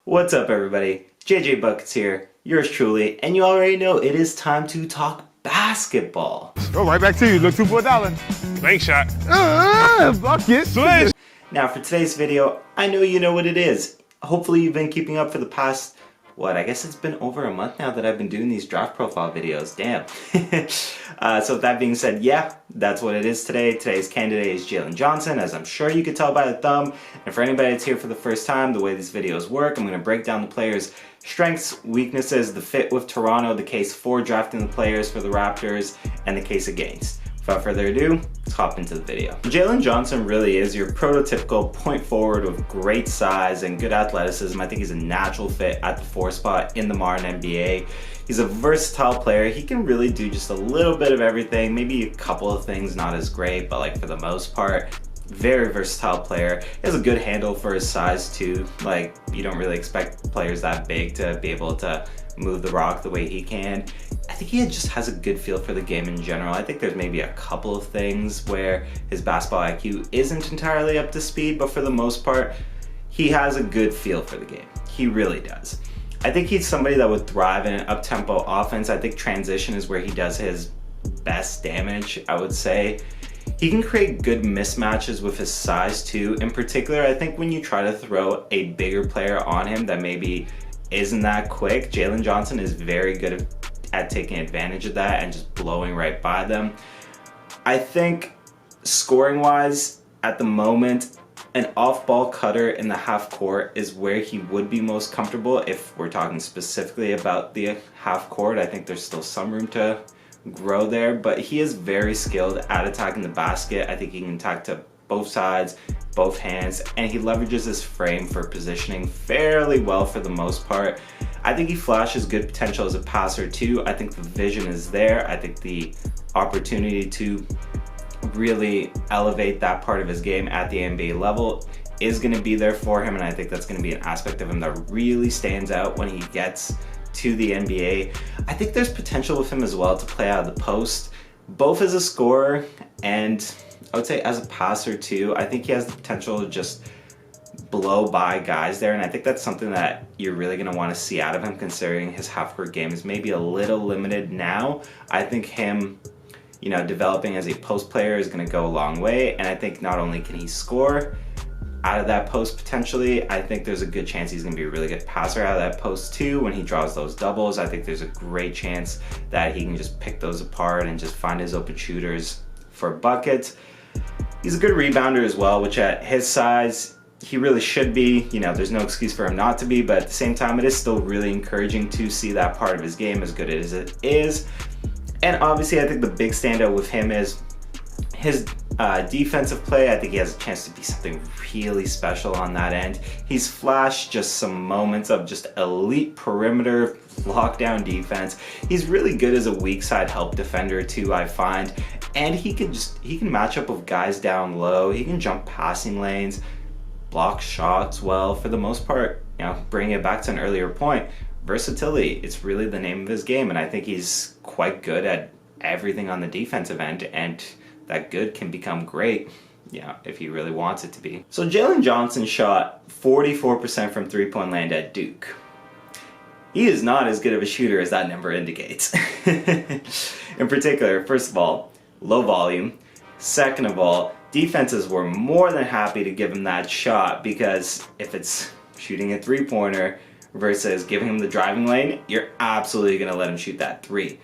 What's up, everybody? JJ Buckets here, yours truly, and you already know it is time to talk basketball. Go right back to you. Look 2 for $1. Bank shot. Bucket. Swish. Now, for today's video, I know you know what it is. Hopefully, you've been keeping up for the past, I guess it's been over a month now that I've been doing these draft profile videos. Damn. So with that being said, yeah, that's what it is today. Today's candidate is Jalen Johnson, as I'm sure you could tell by the thumb. And for anybody that's here for the first time, the way these videos work, I'm going to break down the players' strengths, weaknesses, the fit with Toronto, the case for drafting the players for the Raptors, and the case against. Without further ado, let's hop into the video. Jalen Johnson really is your prototypical point forward with great size and good athleticism. I think he's a natural fit at the 4 spot in the modern NBA. He's a versatile player. He can really do just a little bit of everything, maybe a couple of things not as great, but like for the most part, very versatile player. He has a good handle for his size too. Like, you don't really expect players that big to be able to move the rock the way he can. I think he just has a good feel for the game in general. I think there's maybe a couple of things where his basketball IQ isn't entirely up to speed, but for the most part, he has a good feel for the game. He really does. I think he's somebody that would thrive in an up-tempo offense. I think transition is where he does his best damage, I would say. He can create good mismatches with his size too. In particular, I think when you try to throw a bigger player on him that maybe isn't that quick, Jalen Johnson is very good at taking advantage of that and just blowing right by them. I think scoring-wise, at the moment, an off-ball cutter in the half court is where he would be most comfortable. If we're talking specifically about the half court, I think there's still some room to grow there, but he is very skilled at attacking the basket. I think he can attack to both sides, both hands, and he leverages his frame for positioning fairly well for the most part. I think he flashes good potential as a passer too. I think the vision is there. I think the opportunity to really elevate that part of his game at the NBA level is going to be there for him, and I think that's going to be an aspect of him that really stands out when he gets to the NBA. I think there's potential with him as well to play out of the post, both as a scorer and I would say as a passer too. I think he has the potential to just blow by guys there, and I think that's something that you're really going to want to see out of him, considering his half-court game is maybe a little limited now. I think him, developing as a post player is going to go a long way, and I think not only can he score out of that post potentially, I think there's a good chance he's going to be a really good passer out of that post too when he draws those doubles. I think there's a great chance that he can just pick those apart and just find his open shooters for buckets. He's a good rebounder as well, which at his size, he really should be. There's no excuse for him not to be, but at the same time, it is still really encouraging to see that part of his game, as good as it is. And obviously, I think the big standout with him is his defensive play. I think he has a chance to be something really special on that end. He's flashed just some moments of just elite perimeter lockdown defense. He's really good as a weak side help defender too, I find. And he can match up with guys down low. He can jump passing lanes, block shots well. For the most part, bringing it back to an earlier point, versatility, it's really the name of his game, and I think he's quite good at everything on the defensive end, and that good can become great, if he really wants it to be. So Jalen Johnson shot 44% from three-point land at Duke. He is not as good of a shooter as that number indicates. In particular, first of all, low volume. Second of all, defenses were more than happy to give him that shot, because if it's shooting a three-pointer versus giving him the driving lane, you're absolutely going to let him shoot that three.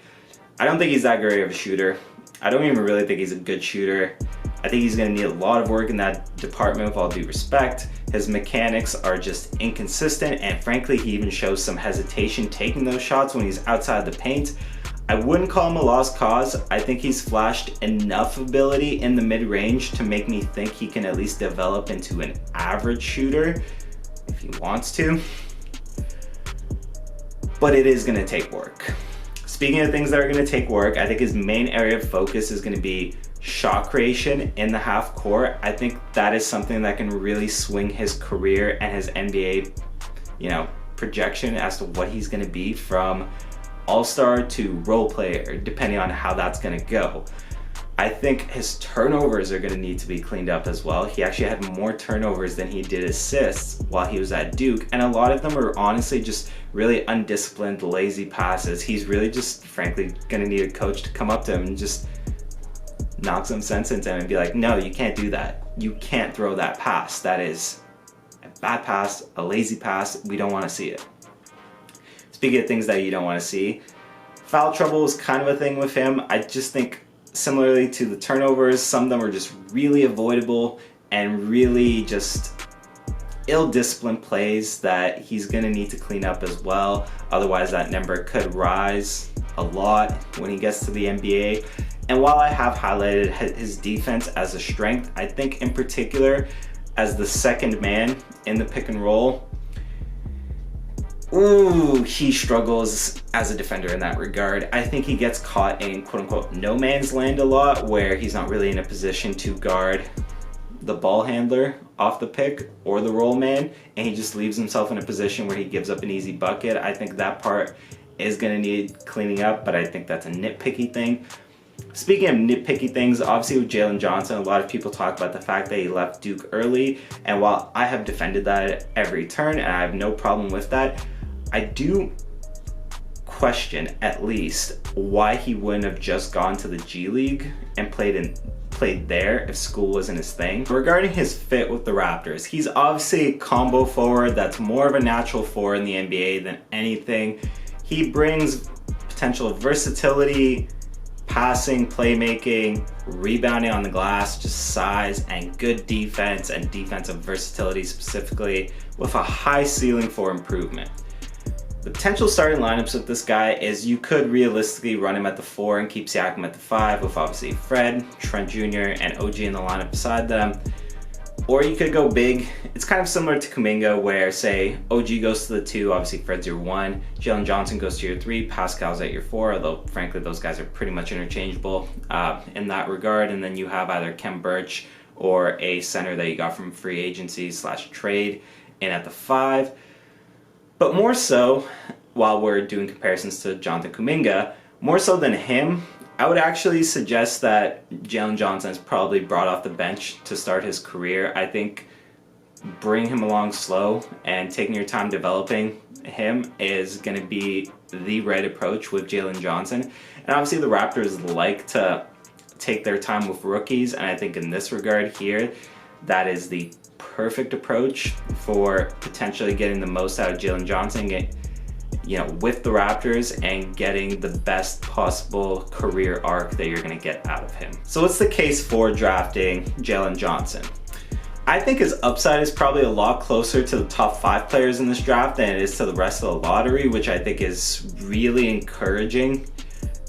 I don't think he's that great of a shooter. I don't even really think he's a good shooter. I think he's going to need a lot of work in that department, with all due respect. His mechanics are just inconsistent, and frankly, he even shows some hesitation taking those shots when he's outside the paint. I wouldn't call him a lost cause. I think he's flashed enough ability in the mid-range to make me think he can at least develop into an average shooter if he wants to. But it is going to take work. Speaking of things that are going to take work, I think his main area of focus is going to be shot creation in the half court. I think that is something that can really swing his career and his NBA, projection as to what he's going to be from all-star to role player, depending on how that's going to go. I think his turnovers are going to need to be cleaned up as well. He actually had more turnovers than he did assists while he was at Duke, and a lot of them are honestly just really undisciplined, lazy passes. He's really just, frankly, going to need a coach to come up to him and just knock some sense into him and be like, no, you can't do that. You can't throw that pass. That is a bad pass, a lazy pass. We don't want to see it. Speaking of things that you don't want to see, foul trouble is kind of a thing with him. I just think, similarly to the turnovers, some of them are just really avoidable and really just ill-disciplined plays that he's going to need to clean up as well. Otherwise, that number could rise a lot when he gets to the NBA. And while I have highlighted his defense as a strength, I think in particular as the second man in the pick and roll, he struggles as a defender in that regard. I think he gets caught in quote-unquote no man's land a lot, where he's not really in a position to guard the ball handler off the pick or the roll man, and he just leaves himself in a position where he gives up an easy bucket. I think that part is going to need cleaning up, but I think that's a nitpicky thing. Speaking of nitpicky things, obviously with Jalen Johnson, a lot of people talk about the fact that he left Duke early, and while I have defended that at every turn and I have no problem with that, I do question at least why he wouldn't have just gone to the G League and played there if school wasn't his thing. Regarding his fit with the Raptors, he's obviously a combo forward that's more of a natural forward in the NBA than anything. He brings potential versatility, passing, playmaking, rebounding on the glass, just size and good defense and defensive versatility specifically, with a high ceiling for improvement. The potential starting lineups with this guy is you could realistically run him at the 4 and keep Siakam at the 5 with obviously Fred, Trent Jr., and OG in the lineup beside them. Or you could go big. It's kind of similar to Kuminga where, say, OG goes to the 2, obviously Fred's your 1, Jalen Johnson goes to your 3, Pascal's at your 4, although frankly those guys are pretty much interchangeable in that regard. And then you have either Kem Birch or a center that you got from free agency / trade in at the 5. But more so, while we're doing comparisons to Jonathan Kuminga, more so than him, I would actually suggest that Jalen Johnson is probably brought off the bench to start his career. I think bringing him along slow and taking your time developing him is going to be the right approach with Jalen Johnson. And obviously the Raptors like to take their time with rookies, and I think in this regard here, that is the perfect approach for potentially getting the most out of Jalen Johnson, with the Raptors and getting the best possible career arc that you're going to get out of him. So what's the case for drafting Jalen Johnson? I think his upside is probably a lot closer to the top 5 players in this draft than it is to the rest of the lottery, which I think is really encouraging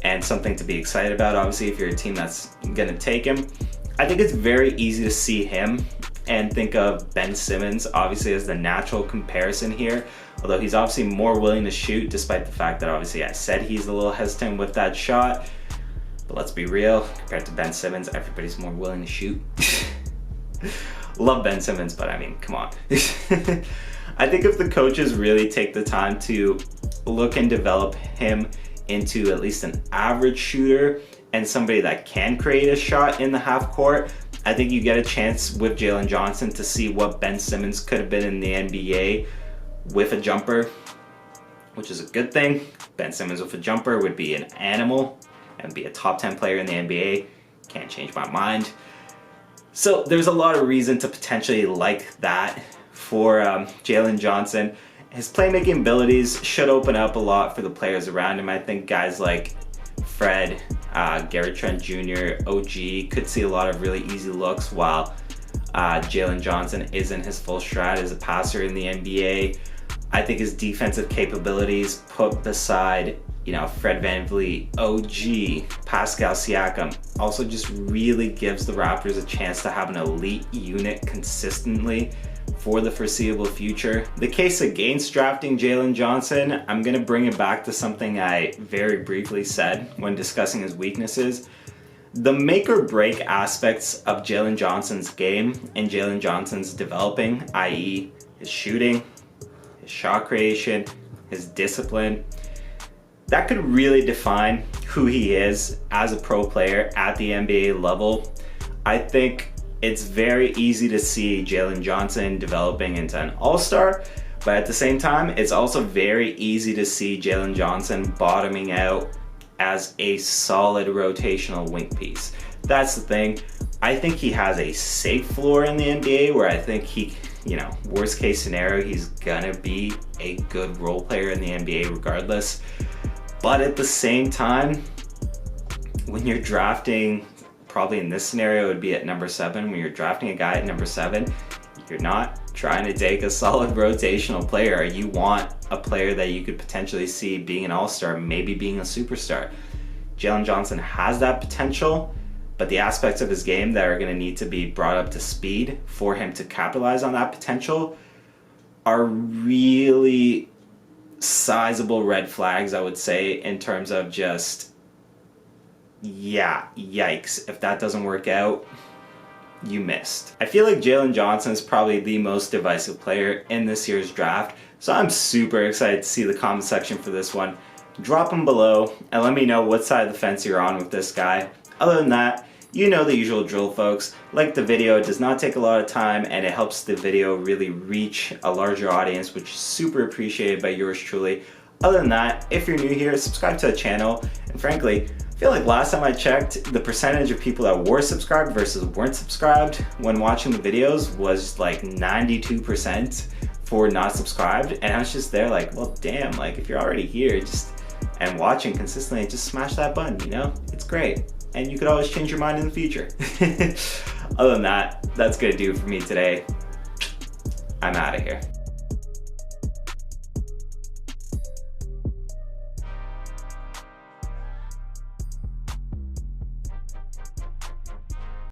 and something to be excited about, obviously, if you're a team that's going to take him. I think it's very easy to see him and think of Ben Simmons, obviously, as the natural comparison here. Although he's obviously more willing to shoot, despite the fact that obviously I said he's a little hesitant with that shot. But let's be real, compared to Ben Simmons, everybody's more willing to shoot. Love Ben Simmons, but I mean, come on. I think if the coaches really take the time to look and develop him into at least an average shooter and somebody that can create a shot in the half court, I think you get a chance with Jalen Johnson to see what Ben Simmons could have been in the NBA with a jumper, which is a good thing. Ben Simmons with a jumper would be an animal and be a top 10 player in the NBA. Can't change my mind. So there's a lot of reason to potentially like that for Jalen Johnson. His playmaking abilities should open up a lot for the players around him. I think guys like Fred, Gary Trent Jr., OG could see a lot of really easy looks while Jalen Johnson isn't his full stride as a passer in the NBA. I think his defensive capabilities put beside, Fred VanVleet, OG, Pascal Siakam, also just really gives the Raptors a chance to have an elite unit consistently for the foreseeable future. The case against drafting Jalen Johnson, I'm going to bring it back to something I very briefly said when discussing his weaknesses. The make or break aspects of Jalen Johnson's game and Jalen Johnson's developing, i.e. his shooting, his shot creation, his discipline, that could really define who he is as a pro player at the NBA level. I think it's very easy to see Jalen Johnson developing into an all-star, but at the same time, it's also very easy to see Jalen Johnson bottoming out as a solid rotational wing piece. That's the thing. I think he has a safe floor in the NBA where I think he, worst case scenario, he's gonna be a good role player in the NBA regardless. But at the same time, when you're drafting, probably in this scenario it would be at number 7, when you're drafting a guy at number 7, you're not trying to take a solid rotational player. You want a player that you could potentially see being an all-star, maybe being a superstar. Jalen Johnson has that potential, but the aspects of his game that are going to need to be brought up to speed for him to capitalize on that potential are really sizable red flags, I would say, in terms of just, yeah, yikes. If that doesn't work out, you missed. I feel like Jalen Johnson is probably the most divisive player in this year's draft, so I'm super excited to see the comment section for this one. Drop them below and let me know what side of the fence you're on with this guy. Other than that, you know the usual drill, folks. Like the video, it does not take a lot of time and it helps the video really reach a larger audience, which is super appreciated by yours truly. Other than that, if you're new here, subscribe to the channel. And frankly, I feel like last time I checked, the percentage of people that were subscribed versus weren't subscribed when watching the videos was like 92% for not subscribed. And I was just there like, well, damn, like if you're already here and watching consistently, just smash that button, It's great. And you could always change your mind in the future. Other than that, that's gonna do it for me today. I'm out of here.